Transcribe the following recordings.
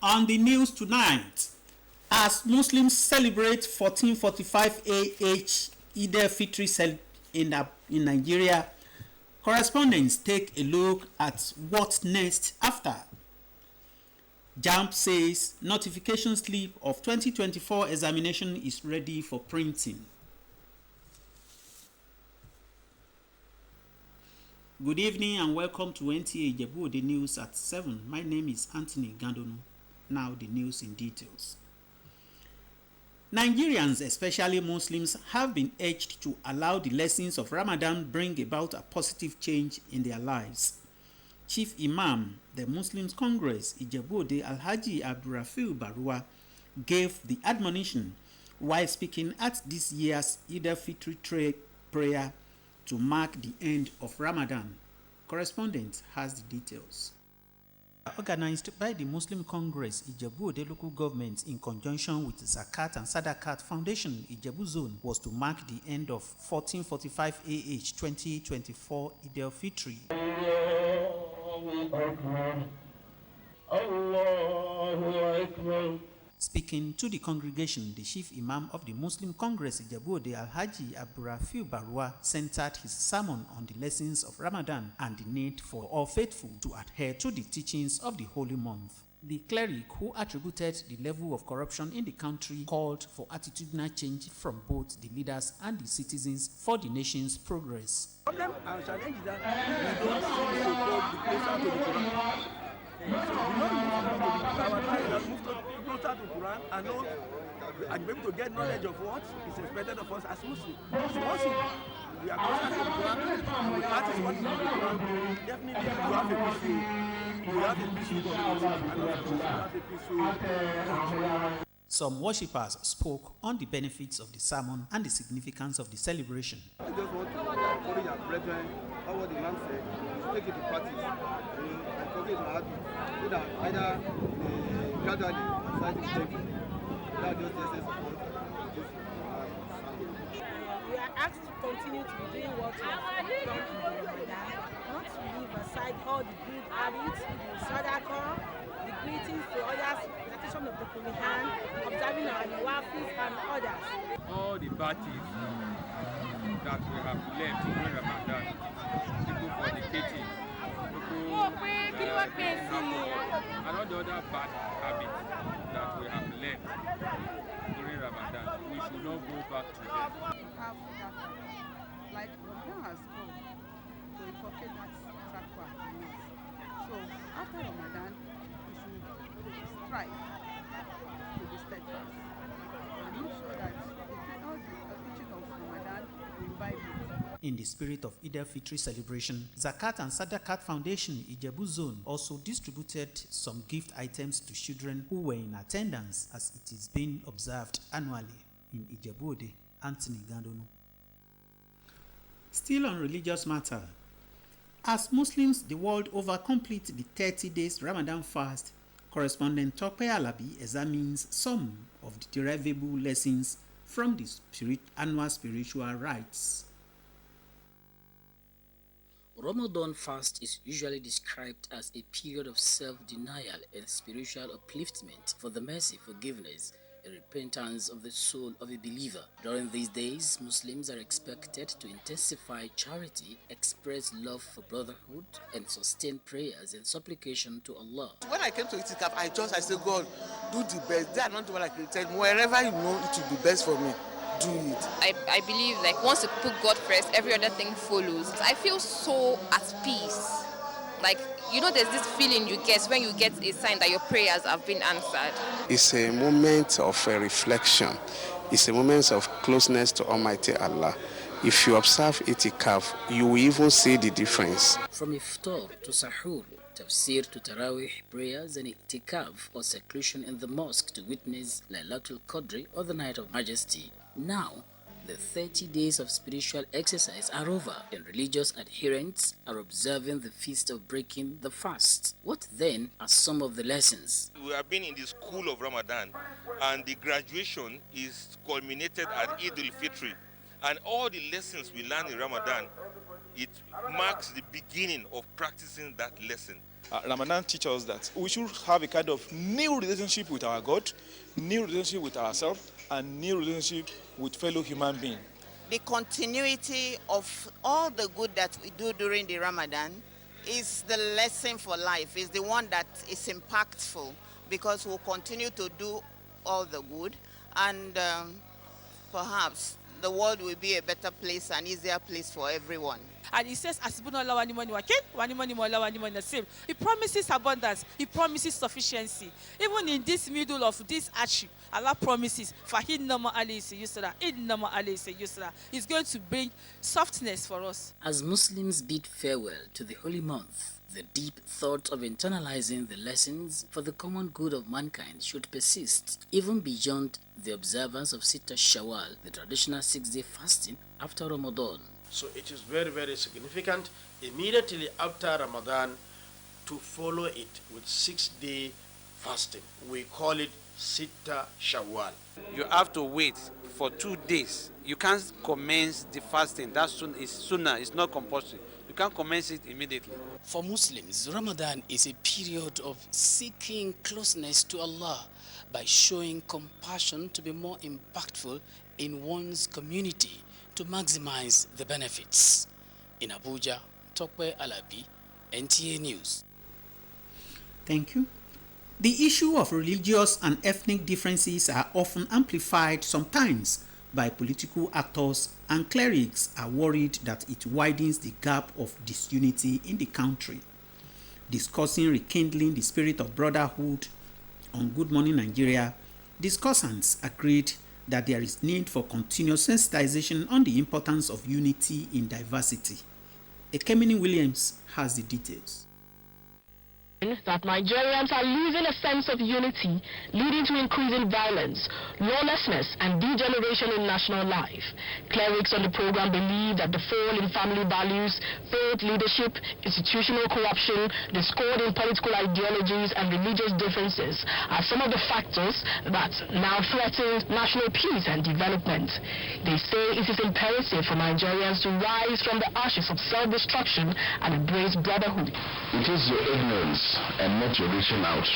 On the news tonight, as Muslims celebrate 1445 AH Eid al-Fitr in Nigeria, correspondents take a look at what's next after. JAMB says notification slip of 2024 examination is ready for printing. Good evening and welcome to NTA Ijebu-Ode News at 7. My name is Anthony Gandonu. Now the news in details. Nigerians, especially Muslims, have been urged to allow the lessons of Ramadan bring about a positive change in their lives. Chief Imam, the Muslims Congress, Ijebu-Ode Alhaji Abdurrafiu Barua, gave the admonition while speaking at this year's Eid al-Fitr prayer to mark the end of Ramadan. Correspondent has the details. Organized by the Muslim Congress Ijebu-Ode local government in conjunction with Zakat and Sadakat Foundation Ijebu Zone was to mark the end of 1445 AH 2024 Eid al-Fitr. Speaking to the congregation, the chief imam of the Muslim Congress Ijebu-Ode Alhaji Abdurrafiu Barua centered his sermon on the lessons of Ramadan and the need for all faithful to adhere to the teachings of the holy month. The cleric, who attributed the level of corruption in the country, called for attitudinal change from both the leaders and the citizens for the nation's progress. The problem and challenge is that we don't see so-called the closer to the Quran. So we know our lives have moved closer to Quran and be able to get knowledge of what is expected of us as Muslims. So once we are closer to the Quran and we practice what is in the Quran, definitely we have a peaceful community and also we have a peaceful country. Some worshippers spoke on the benefits of the sermon and the significance of the celebration. I just want to encourage our brethren, how what the man said, to take it to practice, and forget to add so that either gradually society will take it. Without just support. We are asked to continue to be doing what we have done in Ramadan, not to leave aside all the good habits, the sadaqah, the greetings to others, recitation of the Quran, observing our nawafis and others. All the parties that we have learned during Ramadan, people fornicating, and all the other bad habits that we have learned during Ramadan, we should not go back to them. Like Ramadan has come to inculcate that taqwa in us. So after Ramadan, we should strive to be steadfast and make sure that all the teaching of Ramadan we imbibe it. In the spirit of Eid al-Fitr celebration, Zakat and Sadakat Foundation Ijebu Zone also distributed some gift items to children who were in attendance as it is being observed annually in Ijebu-Ode. Anthony Gandonu. Still on religious matter, as Muslims the world over complete the 30 days Ramadan fast, correspondent Tope Alabi examines some of the derivable lessons from the annual spiritual rites. Ramadan fast is usually described as a period of self-denial and spiritual upliftment for the mercy, forgiveness, and repentance of the soul of a believer. During these days, Muslims are expected to intensify charity, express love for brotherhood, and sustain prayers and supplication to Allah. When I came to Itikaf, I said, God, do the best. They are not the one I created. Wherever you know it will be best for me, do it. I believe like once you put God first, every other thing follows. I feel so at peace. Like, you know, there's this feeling you get when you get a sign that your prayers have been answered. It's a moment of reflection. It's a moment of closeness to Almighty Allah. If you observe Itikaf, you will even see the difference. From Iftar to Sahur, Tafsir to Tarawih prayers, and Itikaf or seclusion in the mosque to witness Laylatul Qadr or the Night of Majesty. Now, the 30 days of spiritual exercise are over and religious adherents are observing the feast of breaking the fast. What then are some of the lessons? We have been in the school of Ramadan and the graduation is culminated at Eid al-Fitr. And all the lessons we learn in Ramadan it marks the beginning of practicing that lesson. Ramadan teaches us that we should have a kind of new relationship with our God, new relationship with ourselves, and new relationship with fellow human beings. The continuity of all the good that we do during the Ramadan is the lesson for life, is the one that is impactful, because we'll continue to do all the good, and perhaps the world will be a better place, an easier place for everyone. And he says, he promises abundance, he promises sufficiency. Even in this middle of this hardship, Allah promises, He's going to bring softness for us. As Muslims bid farewell to the holy month, the deep thought of internalizing the lessons for the common good of mankind should persist, even beyond the observance of Sitta Shawwal, the traditional 6-day fasting after Ramadan. So it is very, very significant immediately after Ramadan to follow it with 6-day fasting. We call it Sitta Shawwal. You have to wait for 2 days. You can't commence the fasting. That is sunnah, it's not compulsory. You can't commence it immediately. For Muslims, Ramadan is a period of seeking closeness to Allah by showing compassion to be more impactful in one's community to maximize the benefits. In Abuja, Tokwe Alabi, NTA News. Thank you. The issue of religious and ethnic differences are often amplified sometimes by political actors, and clerics are worried that it widens the gap of disunity in the country. Discussing rekindling the spirit of brotherhood on Good Morning Nigeria, discussants agreed that there is need for continuous sensitization on the importance of unity in diversity. Ekemini Williams has the details. That Nigerians are losing a sense of unity, leading to increasing violence, lawlessness, and degeneration in national life. Clerics on the program believe that the fall in family values, failed leadership, institutional corruption, discord in political ideologies, and religious differences are some of the factors that now threaten national peace and development. They say it is imperative for Nigerians to rise from the ashes of self-destruction and embrace brotherhood. It is your ignorance and not your reaching out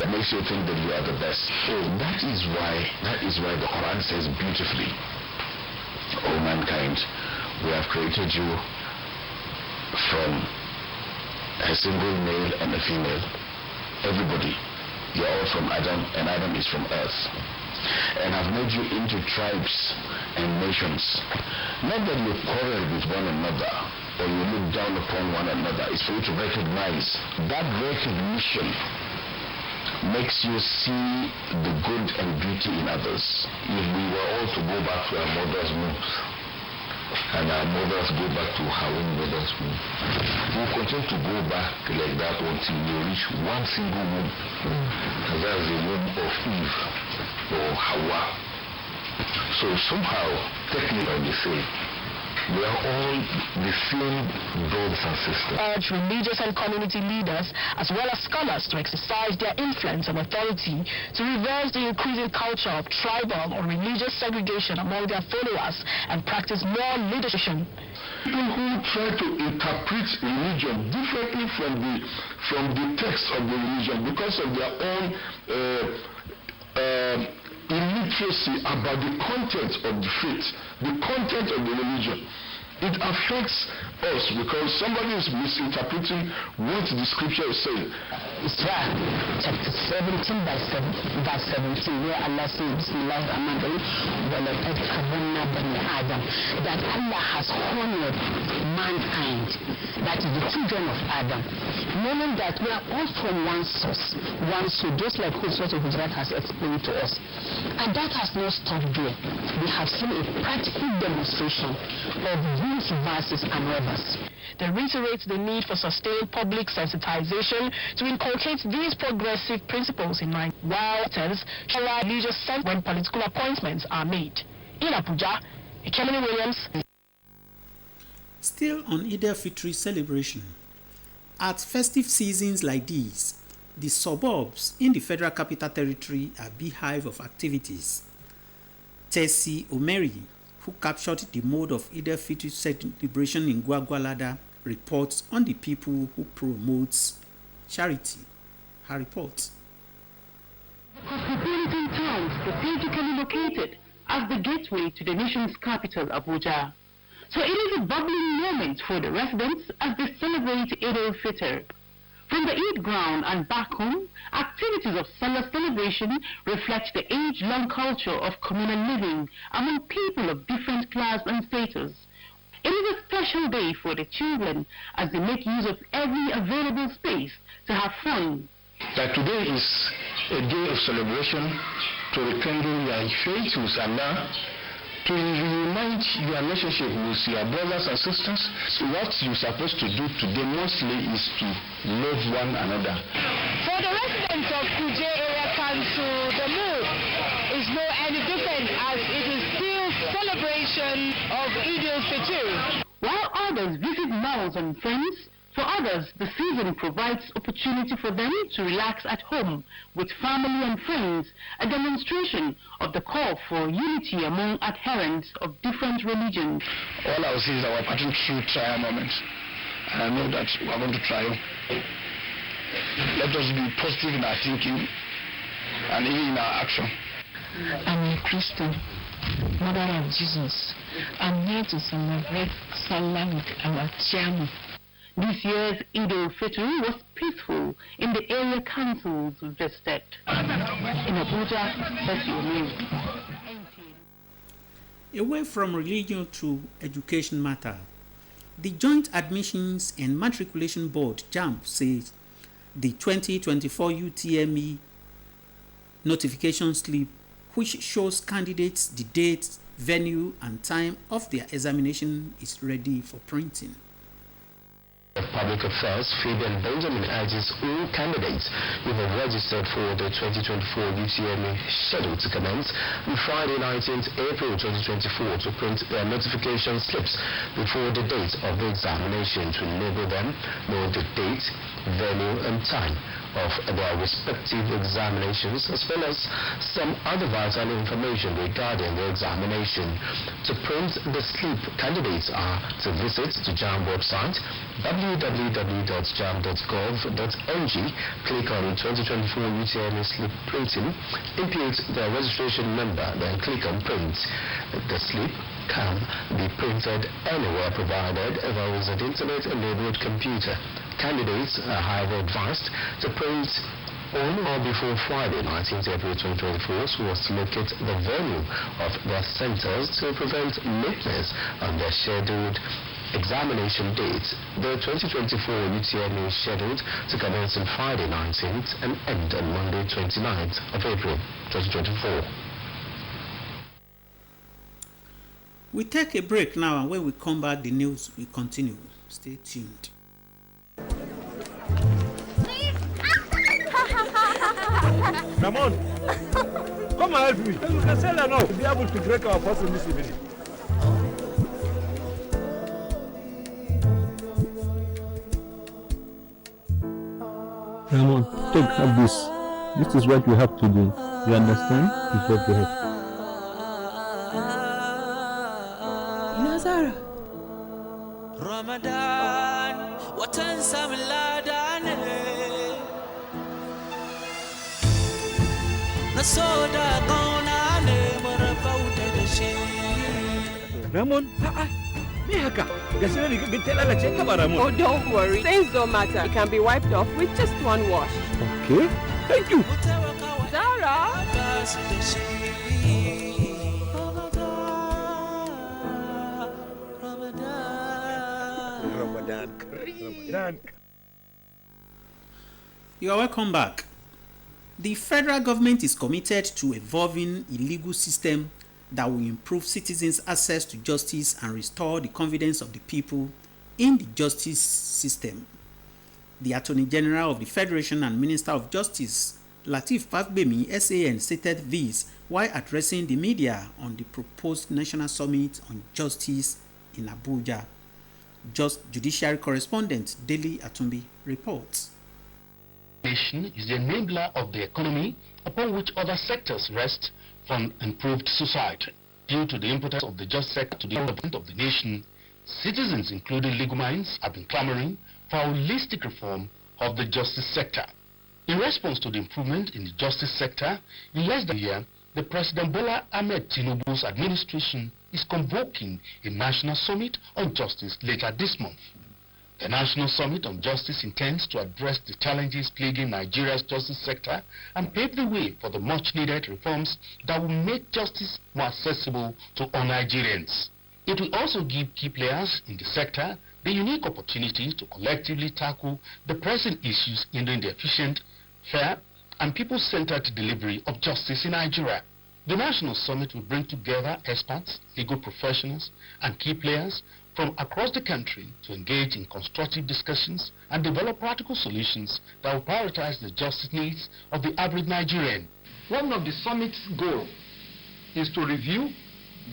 that makes you think that you are the best. So that is why the Quran says beautifully, O mankind, we have created you from a single male and a female. Everybody, you're all from Adam, and Adam is from earth. And I've made you into tribes and nations. Not that you quarrel with one another or you look down upon one another. It's for you to recognize. That recognition makes you see the good and beauty in others. If we were all to go back to our mother's womb, and our mothers go back to our own mother's womb, we'll continue to go back like that until we reach one single womb. And that's the womb of Eve or Hawa. So somehow, technically they say, we are all the same brothers and sisters. Urge religious and community leaders, as well as scholars, to exercise their influence and authority to reverse the increasing culture of tribal or religious segregation among their followers and practice more leadership. People who try to interpret religion differently from the text of the religion because of their own illiteracy about the content of the faith, the content of the religion. It affects us because somebody is misinterpreting what the scripture is saying. Isra chapter 17 verse 17, where Allah says, Bismillahir-Rahmanir-Rahim, وَلَقَدْ كَرَّمْنَا بَنِي آدَمَ, that Allah has honored mankind, that is the children of Adam, meaning that we are all from one source, just like Surah Al-Hujurat has explained to us. And that has not stopped there. We have seen a practical demonstration of these verses and others. They reiterate the need for sustained public sensitization to inculcate these progressive principles in mind, while it shall religious sense when political appointments are made. In Abuja, Ekemini Williams. Still on Eid al-Fitr celebration, at festive seasons like these, the suburbs in the Federal Capital Territory are a beehive of activities. Tessie Omeri, who captured the mode of Eid al-Fitr celebration in Gwagwalada, reports on the people who promotes charity. Her report. The cosmopolitan town strategically located as the gateway to the nation's capital, Abuja. So it is a bubbling moment for the residents as they celebrate Eid al-Fitr. From the Eid ground and back home, activities of Salah celebration reflect the age-long culture of communal living among people of different class and status. It is a special day for the children as they make use of every available space to have fun. That today is a day of celebration to rekindle your faith with Allah, to reunite your relationship with your brothers and sisters. So what you're supposed to do today mostly is to love one another. For the residents of Kuje Area Council, the mood is no any different as it is still celebration of Eid al-Fitr. While others visit malls and friends, for others, the season provides opportunity for them to relax at home with family and friends, a demonstration of the call for unity among adherents of different religions. All I will say is that we're passing through trial moments, and I know that we're going to triumph. Let us be positive in our thinking and even in our action. I'm a Christian, mother of Jesus. I'm here to celebrate Salah with our chairman. This year's Eid al-Fitr was peaceful in the area councils visited. In Abuja, that's your news. Away from religion to education matter, the Joint Admissions and Matriculation Board, JAMB, says the 2024 UTME notification slip, which shows candidates the date, venue, and time of their examination, is ready for printing. Public Affairs, Fabian Benjamin urges all candidates who have registered for the 2024 UTME schedule to commence on Friday 19th April 2024 to print their notification slips before the date of the examination to enable them know the date, venue and time of their respective examinations, as well as some other vital information regarding the examination. To print the slip, candidates are to visit the JAMB website www.jamb.gov.ng, click on 2024 UTME slip printing, input their registration number, then click on print. The slip can be printed anywhere provided there is an internet-enabled computer. Candidates are however advised to print on or before Friday 19th April 2024 so as to locate the venue of their centers to prevent lateness on their scheduled examination dates. The 2024 UTME is scheduled to commence on Friday 19th and end on Monday 29th of April 2024. We take a break now, and when we come back, the news will continue. Stay tuned. Ramon, come and help me. You can sell enough to be able to break our fast in this evening. Ramon, take have this. This is what you have to do. You understand? It's what you have. Nazara. Ramadan, watan samladane. Nasoda kaunane marabauta dashi. Ramon, me haka. Oh, don't worry. Stains don't matter. It can be wiped off with just one wash. Okay, thank you. Zara! Ramadan. You are welcome back. The federal government is committed to evolving a legal system that will improve citizens' access to justice and restore the confidence of the people in the justice system. The Attorney General of the Federation and Minister of Justice, Lateef Fagbemi, SAN, stated this while addressing the media on the proposed National Summit on Justice in Abuja. Judiciary correspondent Dele Atumbi reports. Nation is the enabler of the economy upon which other sectors rest from improved society. Due to the importance of the justice sector to the development of the nation, citizens, including legal minds, have been clamoring for a holistic reform of the justice sector. In response to the improvement in the justice sector, in less than a year, the President Bola Ahmed Tinubu's administration is convoking a national summit on justice later this month. The National Summit on Justice intends to address the challenges plaguing Nigeria's justice sector and pave the way for the much-needed reforms that will make justice more accessible to all Nigerians. It will also give key players in the sector the unique opportunity to collectively tackle the pressing issues hindering the efficient, fair, and people-centered delivery of justice in Nigeria. The National Summit will bring together experts, legal professionals, and key players from across the country to engage in constructive discussions and develop practical solutions that will prioritize the justice needs of the average Nigerian. One of the summit's goals is to review,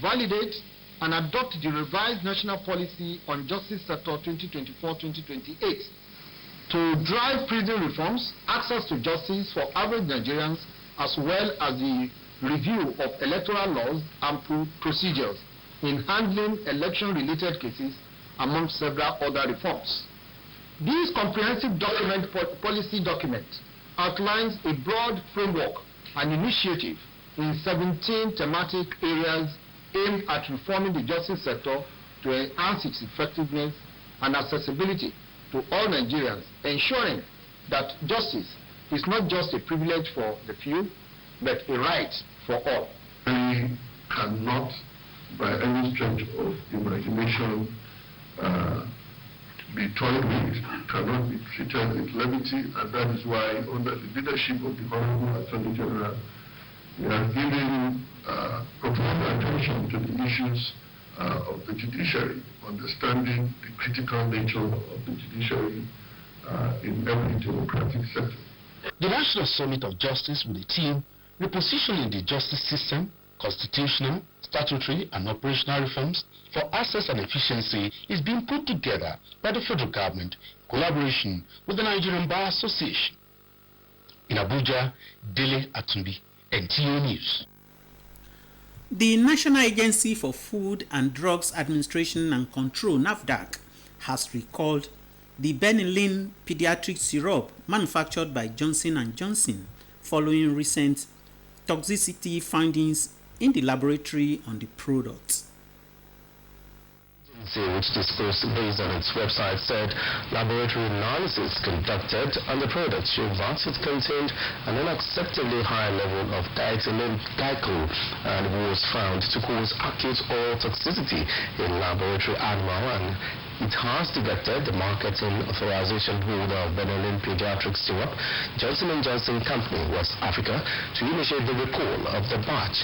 validate, and adopt the revised National Policy on Justice Sector 2024-2028 to drive prison reforms, access to justice for average Nigerians, as well as the review of electoral laws and procedures in handling election-related cases, among several other reforms. This comprehensive policy document outlines a broad framework and initiative in 17 thematic areas aimed at reforming the justice sector to enhance its effectiveness and accessibility to all Nigerians, ensuring that justice is not just a privilege for the few, but a right for all. We cannot, by any stretch of imagination, be toyed with, cannot be treated with levity, and that is why, under the leadership of the Honorable Attorney General, we are giving profound attention to the issues of the judiciary, understanding the critical nature of the judiciary in every democratic sector. The National Summit of Justice with a team repositioning the justice system, constitutional, statutory and operational reforms for access and efficiency is being put together by the federal government in collaboration with the Nigerian Bar Association. In Abuja, Dele Atumbi, NTA News. The National Agency for Food and Drugs Administration and Control, NAFDAC, has recalled the Benylin pediatric syrup manufactured by Johnson & Johnson following recent toxicity findings in the laboratory on the product. Which disclosed based on its website said laboratory analysis conducted on the product showed that it contained an unacceptably high level of diethylene glycol and was found to cause acute oral toxicity in laboratory animal, and it has directed the marketing authorization holder of Benylin pediatric syrup, Johnson & Johnson Company, West Africa, to initiate the recall of the batch.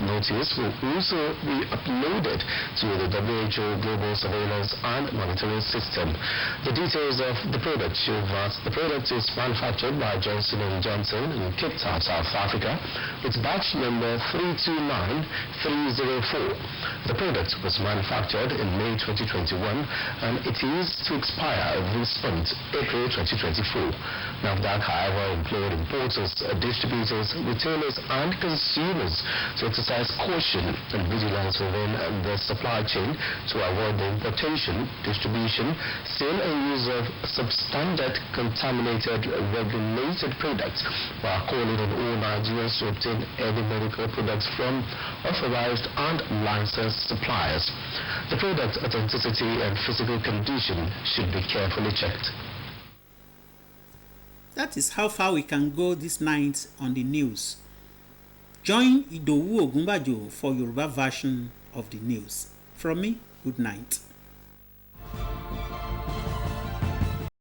Notice will also be uploaded to the WHO Global Surveillance and Monitoring System. The details of the product show that the product is manufactured by Johnson & Johnson in Cape Town, South Africa. It's batch number 329304. The product was manufactured in May 2021 and it is to expire this month, April 2024. NAFDAC, however, employed importers, distributors, retailers and consumers to exercise caution and vigilance within the supply chain to avoid the importation, distribution, sale and use of substandard, contaminated, regulated products, while calling on all Nigerians to obtain any medical products from authorized and licensed suppliers. The product authenticity and physical condition should be carefully checked. That is how far we can go this night on the news. Join Idowu Ogunbajo for Yoruba version of the news. From me, good night.